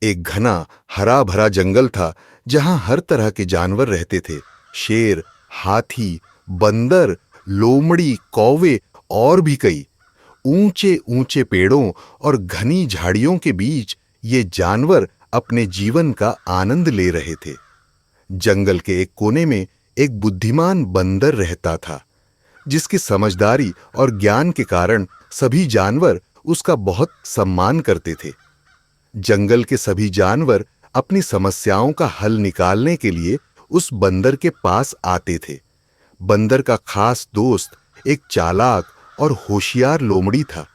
एक घना हरा भरा जंगल था जहां हर तरह के जानवर रहते थे। शेर, हाथी, बंदर, लोमड़ी, कौवे और भी कई। ऊंचे ऊंचे पेड़ों और घनी झाड़ियों के बीच ये जानवर अपने जीवन का आनंद ले रहे थे। जंगल के एक कोने में एक बुद्धिमान बंदर रहता था, जिसकी समझदारी और ज्ञान के कारण सभी जानवर उसका बहुत सम्मान करते थे। जंगल के सभी जानवर अपनी समस्याओं का हल निकालने के लिए उस बंदर के पास आते थे। बंदर का खास दोस्त एक चालाक और होशियार लोमड़ी था।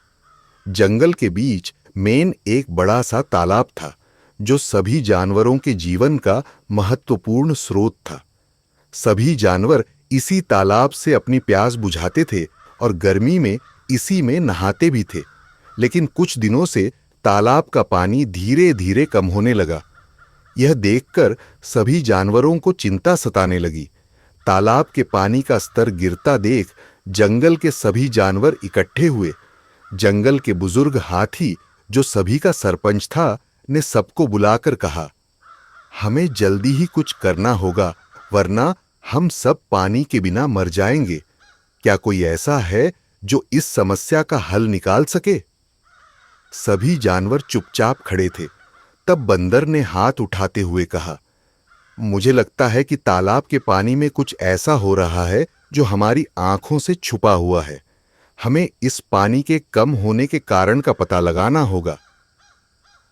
जंगल के बीच मेन एक बड़ा सा तालाब था, जो सभी जानवरों के जीवन का महत्वपूर्ण स्रोत था। सभी जानवर इसी तालाब से अपनी प्यास बुझाते थे और गर्मी में इसी में नहाते भी थे। लेकिन कुछ दिनों से तालाब का पानी धीरे धीरे कम होने लगा। यह देखकर सभी जानवरों को चिंता सताने लगी। तालाब के पानी का स्तर गिरता देख जंगल के सभी जानवर इकट्ठे हुए। जंगल के बुजुर्ग हाथी, जो सभी का सरपंच था, ने सबको बुलाकर कहा, हमें जल्दी ही कुछ करना होगा, वरना हम सब पानी के बिना मर जाएंगे। क्या कोई ऐसा है जो इस समस्या का हल निकाल सके? सभी जानवर चुपचाप खड़े थे। तब बंदर ने हाथ उठाते हुए कहा, मुझे लगता है कि तालाब के पानी में कुछ ऐसा हो रहा है जो हमारी आंखों से छुपा हुआ है। हमें इस पानी के कम होने के कारण का पता लगाना होगा।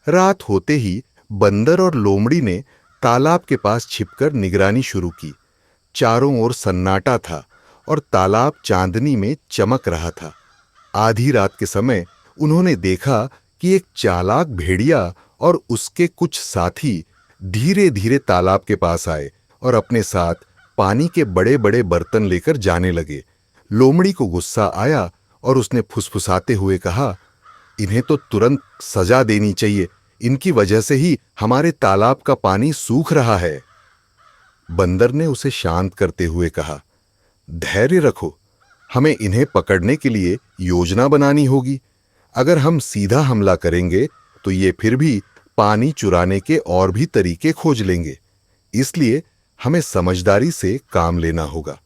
रात होते ही बंदर और लोमड़ी ने तालाब के पास छिपकर निगरानी शुरू की। चारों ओर सन्नाटा था और तालाब चांदनी में चमक रहा था। आधी रात के समय उन्होंने देखा कि एक चालाक भेड़िया और उसके कुछ साथी धीरे धीरे तालाब के पास आए और अपने साथ पानी के बड़े बड़े बर्तन लेकर जाने लगे। लोमड़ी को गुस्सा आया और उसने फुसफुसाते हुए कहा, इन्हें तो तुरंत सजा देनी चाहिए। इनकी वजह से ही हमारे तालाब का पानी सूख रहा है। बंदर ने उसे शांत करते हुए कहा, धैर्य रखो, हमें इन्हें पकड़ने के लिए योजना बनानी होगी। अगर हम सीधा हमला करेंगे तो ये फिर भी पानी चुराने के और भी तरीके खोज लेंगे। इसलिए हमें समझदारी से काम लेना होगा।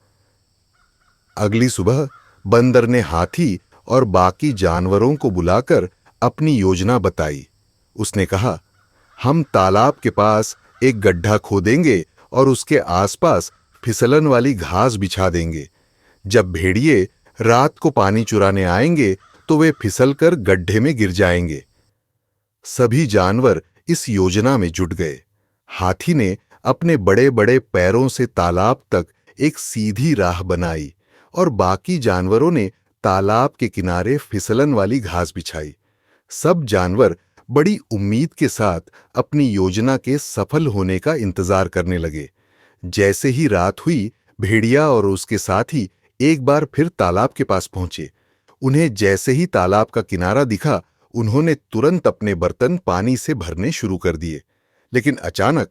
अगली सुबह बंदर ने हाथी और बाकी जानवरों को बुलाकर अपनी योजना बताई। उसने कहा, हम तालाब के पास एक गड्ढा खोदेंगे और उसके आसपास फिसलन वाली घास बिछा देंगे। जब भेड़िए रात को पानी चुराने आएंगे तो वे फिसलकर गड्ढे में गिर जाएंगे। सभी जानवर इस योजना में जुट गए। हाथी ने अपने बड़े बड़े पैरों से तालाब तक एक सीधी राह बनाई और बाकी जानवरों ने तालाब के किनारे फिसलन वाली घास बिछाई। सब जानवर बड़ी उम्मीद के साथ अपनी योजना के सफल होने का इंतजार करने लगे। जैसे ही रात हुई, भेड़िया और उसके साथी एक बार फिर तालाब के पास पहुंचे। उन्हें जैसे ही तालाब का किनारा दिखा, उन्होंने तुरंत अपने बर्तन पानी से भरने शुरू कर दिए। लेकिन अचानक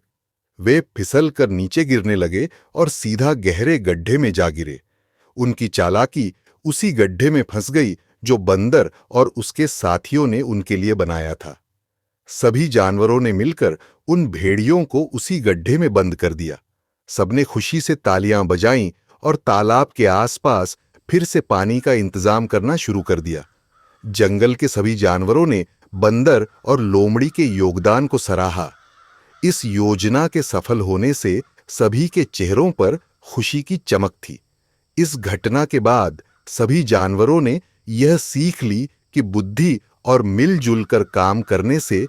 वे फिसल कर नीचे गिरने लगे और सीधा गहरे गड्ढे में जा गिरे। उनकी चालाकी उसी गड्ढे में फंस गई जो बंदर और उसके साथियों ने उनके लिए बनाया था। सभी जानवरों ने मिलकर उन भेड़ियों को उसी गड्ढे में बंद कर दिया। सबने खुशी से तालियां बजाईं और तालाब के आसपास फिर से पानी का इंतजाम करना शुरू कर दिया। जंगल के सभी जानवरों ने बंदर और लोमड़ी के योगदान को सराहा। इस योजना के सफल होने से सभी के चेहरों पर खुशी की चमक थी। इस घटना के बाद सभी जानवरों ने यह सीख ली कि बुद्धि और मिलजुल कर काम करने से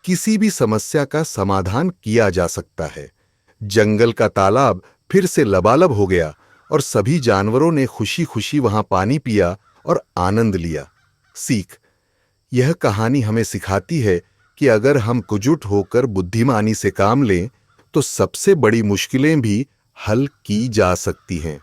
किसी भी समस्या का समाधान किया जा सकता है। जंगल का तालाब फिर से लबालब हो गया और सभी जानवरों ने खुशी खुशी वहां पानी पिया और आनंद लिया। सीख: यह कहानी हमें सिखाती है कि अगर हम एकजुट होकर बुद्धिमानी से काम लें तो सबसे बड़ी मुश्किलें भी हल की जा सकती हैं।